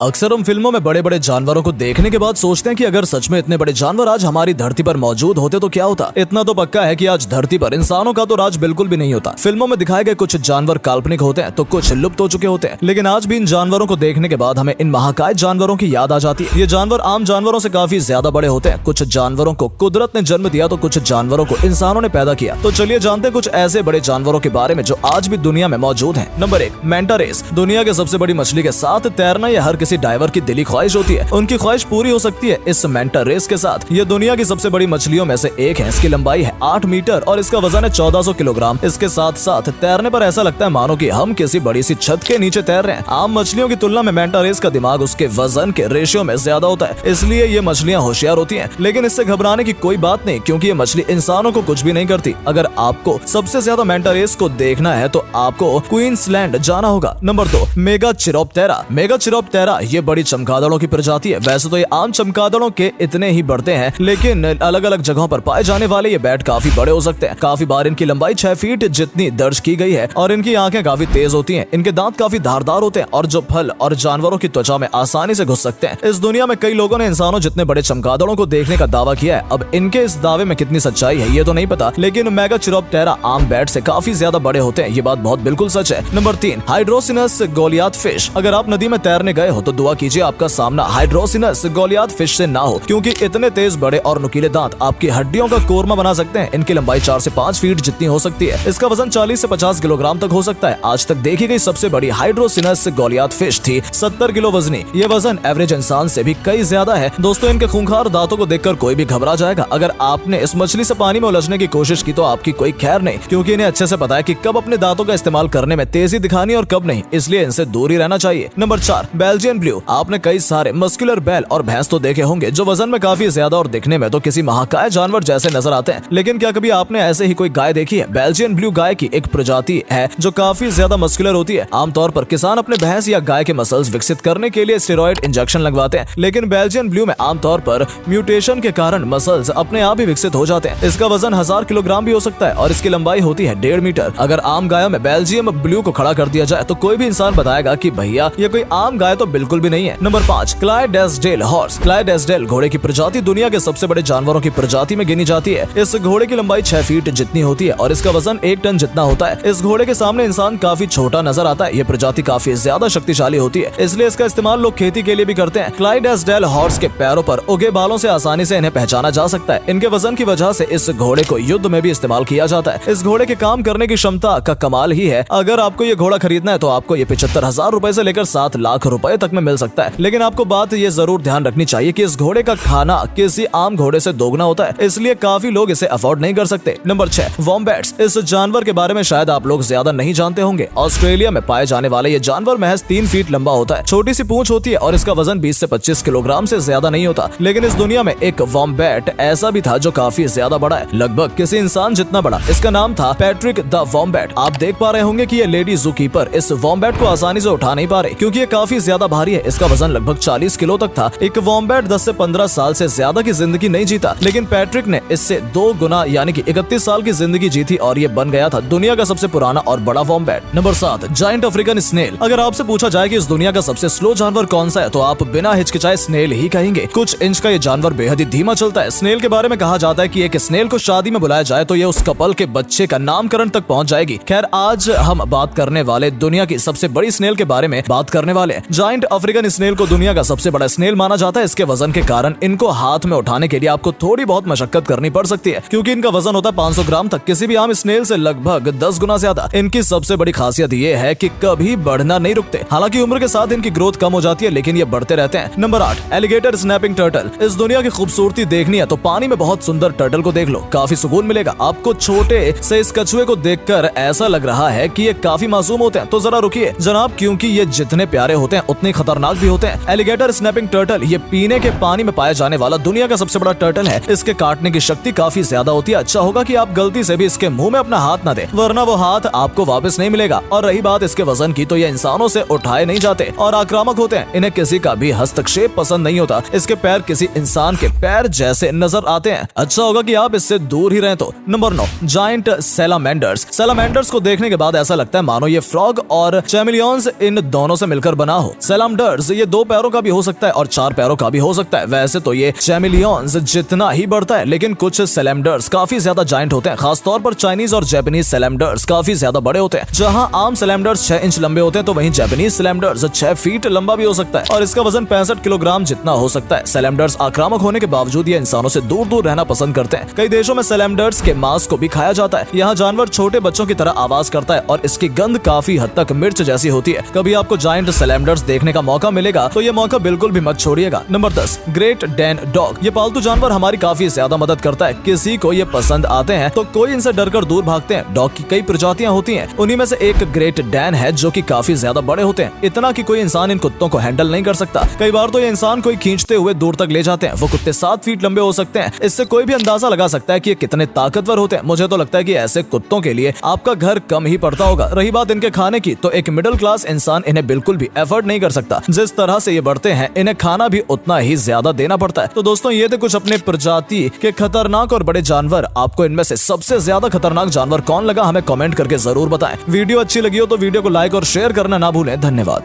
अक्सर हम फिल्मों में बड़े बड़े जानवरों को देखने के बाद सोचते हैं कि अगर सच में इतने बड़े जानवर आज हमारी धरती पर मौजूद होते तो क्या होता। इतना तो पक्का है कि आज धरती पर इंसानों का तो राज बिल्कुल भी नहीं होता। फिल्मों में दिखाए गए कुछ जानवर काल्पनिक होते हैं तो कुछ लुप्त हो चुके होते हैं, लेकिन आज भी इन जानवरों को देखने के बाद हमें इन महाकाय जानवरों की याद आ जाती है। ये जानवर आम जानवरों से काफी ज्यादा बड़े होते हैं। कुछ जानवरों को कुदरत ने जन्म दिया तो कुछ जानवरों को इंसानों ने पैदा किया। तो चलिए जानते हैं कुछ ऐसे बड़े जानवरों के बारे में जो आज भी दुनिया में मौजूद है। Number 1, manta rays. दुनिया के सबसे बड़ी मछली के साथ तैरना यह हर किसी डाइवर की दिली ख्वाहिश होती है। उनकी ख्वाहिश पूरी हो सकती है इस मैंटा रेस के साथ। ये दुनिया की सबसे बड़ी मछलियों में से एक है। इसकी लंबाई है 8 मीटर और इसका वजन है 1400 किलोग्राम। इसके साथ साथ तैरने पर ऐसा लगता है मानो कि हम किसी बड़ी सी छत के नीचे तैर रहे हैं। आम मछलियों की तुलना में मैंटा रेस का दिमाग उसके वजन के रेशियो में ज्यादा होता है, इसलिए ये मछलियां होशियार होती हैं। लेकिन इससे घबराने की कोई बात नहीं, क्योंकि ये मछली इंसानों को कुछ भी नहीं करती। अगर आपको सबसे ज्यादा मैंटा रेस को देखना है तो आपको क्वींसलैंड जाना होगा। नंबर 2, मेगाचिरोप्टेरा। मेगाचिरोप्टेरा ये बड़ी चमगादड़ों की प्रजाति है। वैसे तो ये आम चमगादड़ों के इतने ही बढ़ते हैं, लेकिन अलग अलग जगहों पर पाए जाने वाले ये बैट काफी बड़े हो सकते हैं। काफी बार इनकी लंबाई 6 फीट जितनी दर्ज की गई है और इनकी आंखें काफी तेज होती हैं। इनके दांत काफी धारदार होते हैं और जो फल और जानवरों की त्वचा में आसानी से घुस सकते हैं। इस दुनिया में कई लोगों ने इंसानों जितने बड़े चमगादड़ों को देखने का दावा किया है। अब इनके इस दावे में कितनी सच्चाई है ये तो नहीं पता, लेकिन मेगाचिरोप्टेरा आम बैट से काफी ज्यादा बड़े होते हैं। ये बात बहुत बिल्कुल सच है। Number 3, hydrocynus goliath fish. अगर आप नदी में तैरने गए हो तो दुआ कीजिए आपका सामना हाइड्रोसिनस गोलियाथ फिश से ना हो, क्योंकि इतने तेज बड़े और नुकीले दांत आपकी हड्डियों का कोरमा बना सकते हैं। इनकी लंबाई 4 से 5 फीट जितनी हो सकती है। इसका वजन 40 से 50 किलोग्राम तक हो सकता है। आज तक देखी गई सबसे बड़ी हाइड्रोसिनस गोलियाथ फिश थी 70 किलो वजनी। ये वजन एवरेज इंसान से भी कई ज्यादा है। दोस्तों, इनके खूंखार दांतों को देखकर कोई भी घबरा जाएगा। अगर आपने इस मछली से पानी में उलझने की कोशिश की तो आपकी कोई खैर नहीं, क्योंकि इन्हें अच्छे से पता है कि कब अपने दांतों का इस्तेमाल करने में तेजी दिखानी और कब नहीं, इसलिए इनसे दूर ही रहना चाहिए। Number 4, Belgian blue. आपने कई सारे मस्कुलर बैल और भैंस तो देखे होंगे जो वजन में काफी ज्यादा और दिखने में तो किसी महाकाय जानवर जैसे नजर आते हैं, लेकिन क्या कभी आपने ऐसे ही कोई गाय देखी है? बेल्जियन ब्लू गाय की एक प्रजाति है जो काफी ज्यादा मस्कुलर होती है। आमतौर पर किसान अपने भैंस या गाय के मसल्स विकसित करने के लिए स्टेरॉइड इंजेक्शन लगवाते हैं, लेकिन बेल्जियन ब्लू में आमतौर पर म्यूटेशन के कारण मसल्स अपने आप ही विकसित हो जाते हैं। इसका वजन 1000 किलोग्राम भी हो सकता है और इसकी लंबाई होती है 1.5 मीटर। अगर आम गायों में बेल्जियम ब्लू को खड़ा कर दिया जाए तो कोई भी इंसान बताएगा कि भैया ये कोई आम गाय तो बिल्कुल भी नहीं है। Number 5, क्लाइडेस्डेल horse. क्लाइडेस्डेल घोड़े की प्रजाति दुनिया के सबसे बड़े जानवरों की प्रजाति में गिनी जाती है। इस घोड़े की लंबाई 6 फीट जितनी होती है और इसका वजन 1 टन जितना होता है। इस घोड़े के सामने इंसान काफी छोटा नजर आता है। ये प्रजाति काफी ज्यादा शक्तिशाली होती है, इसलिए इसका इस्तेमाल लोग खेती के लिए भी करते हैं। क्लाइडेस्डेल हॉर्स के पैरों पर उगे बालों से आसानी से इन्हें पहचाना जा सकता है। इनके वजन की वजह से इस घोड़े को युद्ध में भी इस्तेमाल किया जाता है। इस घोड़े के काम करने की क्षमता का कमाल ही है। अगर आपको ये घोड़ा खरीदना है तो आपको ये 75,000 रुपए से लेकर 7 लाख रुपए तक में मिल सकता है। लेकिन आपको बात ये जरूर ध्यान रखनी चाहिए कि इस घोड़े का खाना किसी आम घोड़े से दोगुना होता है, इसलिए काफी लोग इसे अफोर्ड नहीं कर सकते। नंबर 6, वॉम्बैट्स। इस जानवर के बारे में शायद आप लोग ज्यादा नहीं जानते होंगे। ऑस्ट्रेलिया में पाए जाने वाले ये जानवर महज 3 फीट लंबा होता है। छोटी सी पूंछ होती है और इसका वजन 20 से 25 किलोग्राम से ज्यादा नहीं होता। लेकिन इस दुनिया में एक वॉम्बैट ऐसा भी था जो काफी ज्यादा बड़ा है, लगभग किसी इंसान जितना बड़ा। इसका नाम था पैट्रिक द वॉम्बैट। आप देख पा रहे होंगे कि ये लेडी जू कीपर इस वॉम्बैट को आसानी से उठा नहीं पा रहे, क्योंकि ये काफी ज्यादा भारी है। इसका वजन लगभग 40 किलो तक था। एक वॉम्बैट 10 से 15 साल से ज्यादा की जिंदगी नहीं जीता, लेकिन पैट्रिक ने इससे 2 गुना यानी कि 31 साल की जिंदगी जीती और ये बन गया था दुनिया का सबसे पुराना और बड़ा wombat. Number 7, giant African snail. अगर आपसे पूछा जाए कि इस दुनिया का सबसे स्लो जानवर कौन सा है तो आप बिना हिचकिचाए स्नेल ही कहेंगे। कुछ इंच का ये जानवर बेहद ही धीमा चलता है। स्नेल के बारे में कहा जाता है कि एक स्नेल को शादी में बुलाया जाए तो ये उस कपल के बच्चे का नामकरण तक पहुंच जाएगी। खैर, आज हम बात करने वाले दुनिया की सबसे बड़ी स्नेल के बारे में बात करने वाले हैं। जायंट अफ्रीकन स्नेल को दुनिया का सबसे बड़ा स्नेल माना जाता है। इसके वजन के कारण इनको हाथ में उठाने के लिए आपको थोड़ी बहुत मशक्कत करनी पड़ सकती है, क्योंकि इनका वजन होता है 500 ग्राम तक, किसी भी आम स्नेल से लगभग 10 गुना ज्यादा। इनकी सबसे बड़ी खासियत ये है कि कभी बढ़ना नहीं रुकते। हालांकि उम्र के साथ इनकी ग्रोथ कम हो जाती है, लेकिन ये बढ़ते रहते हैं। Number 8, alligator snapping turtle. इस दुनिया की खूबसूरती देखनी है तो पानी में बहुत सुंदर टर्टल को देख लो, काफी सुकून मिलेगा आपको। छोटे से इस कछुए को देखकर ऐसा लग रहा है कि ये काफी मासूम होते हैं, तो जरा रुकिए जनाब, क्योंकि ये जितने प्यारे होते हैं उतने खतरनाक भी होते हैं। एलिगेटर स्नैपिंग टर्टल ये पीने के पानी में पाया जाने वाला दुनिया का सबसे बड़ा टर्टल है। इसके काटने की शक्ति काफी ज्यादा होती है। अच्छा होगा कि आप गलती से भी इसके मुंह में अपना हाथ न दें, वरना वो हाथ आपको वापस नहीं मिलेगा। और रही बात इसके वजन की, तो ये इंसानों से उठाए नहीं जाते और आक्रामक होते हैं। इन्हें किसी का भी हस्तक्षेप पसंद नहीं होता। इसके पैर किसी इंसान के पैर जैसे नजर आते हैं। अच्छा होगा कि आप इससे दूर ही रहें। तो नंबर 9, जायंट सैलामेंडर्स। सैलामेंडर्स को देखने के बाद ऐसा लगता है मानो ये फ्रॉग और चैमिलियंस इन दोनों से मिलकर बना हो। सैलामंडर्स ये 2 पैरों का भी हो सकता है और 4 पैरों का भी हो सकता है। वैसे तो ये चैमेलियंस जितना ही बढ़ता है, लेकिन कुछ सैलामंडर्स काफी ज्यादा जायंट होते हैं। खासतौर पर चाइनीज और जापानीज सैलामंडर्स काफी ज्यादा बड़े होते हैं। जहां आम सैलामंडर्स 6 इंच लंबे होते हैं, तो वहीं जापानीज सैलामंडर्स 6 फीट लंबा भी हो सकता है और इसका वजन 65 किलोग्राम जितना हो सकता है। सैलामंडर्स आक्रामक होने के बावजूद ये इंसानों से दूर दूर रहना पसंद करते हैं। कई देशों में सैलामंडर्स के मांस को भी खाया जाता है। यहाँ जानवर छोटे बच्चों की तरह आवाज करता है और इसकी गंध काफी हद तक मिर्च जैसी होती है। कभी आपको जायंट सैलामंडर्स देखने का मौका मिलेगा तो ये मौका बिल्कुल भी मत छोड़िएगा। Number 10, great Dane dog. ये पालतू जानवर हमारी काफी ज्यादा मदद करता है। किसी को ये पसंद आते हैं तो कोई इनसे डरकर दूर भागते हैं। डॉग की कई प्रजातियां होती हैं, उन्हीं में से एक ग्रेट डैन है जो कि काफी ज्यादा बड़े होते हैं, इतना कि कोई इंसान इन कुत्तों को हैंडल नहीं कर सकता। कई बार तो ये इंसान को खींचते हुए दूर तक ले जाते हैं। वो कुत्ते 7 फीट लंबे हो सकते हैं। इससे कोई भी अंदाजा लगा सकता है कि ये कितने ताकतवर होते हैं। मुझे तो लगता है कि ऐसे कुत्तों के लिए आपका घर कम ही पड़ता होगा। रही बात इनके खाने की, तो एक मिडिल क्लास इंसान इन्हें बिल्कुल भी एफर्ट नहीं कर सकता। जिस तरह से ये बढ़ते हैं, इन्हें खाना भी उतना ही ज्यादा देना पड़ता है। तो दोस्तों, ये थे कुछ अपने प्रजाति के खतरनाक और बड़े जानवर। आपको इनमें से सबसे ज्यादा खतरनाक जानवर कौन लगा, हमें कमेंट करके जरूर बताएं। वीडियो अच्छी लगी हो तो वीडियो को लाइक और शेयर करना ना भूलें। धन्यवाद।